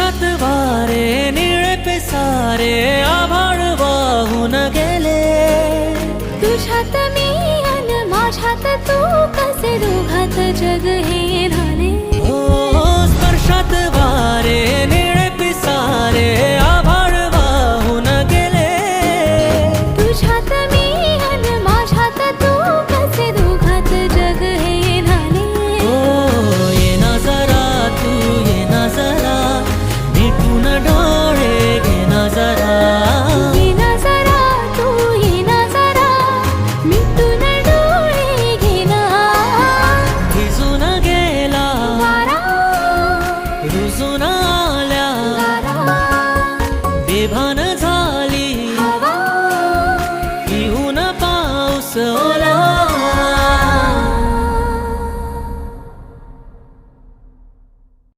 स्पर्शात वारे निळे पिसारे आभाळ वाहून गेले. तुझ्यात मी अन माझ्यात तू कसे दोघात जग हे झाले. हो स्पर्शात वारे निळे पिसारे आभाळ वाहून गेले. तुझ्यात मी अन माझ्यात तू कसे दोघात जग हे झाले. हो ये ना जरा तू ये ना जरा मिटून डोळे घे ना जरा. ये ना जरा तू ये ना जरा मिटून डोळे घे ना. भिजून गेला वारा रुजून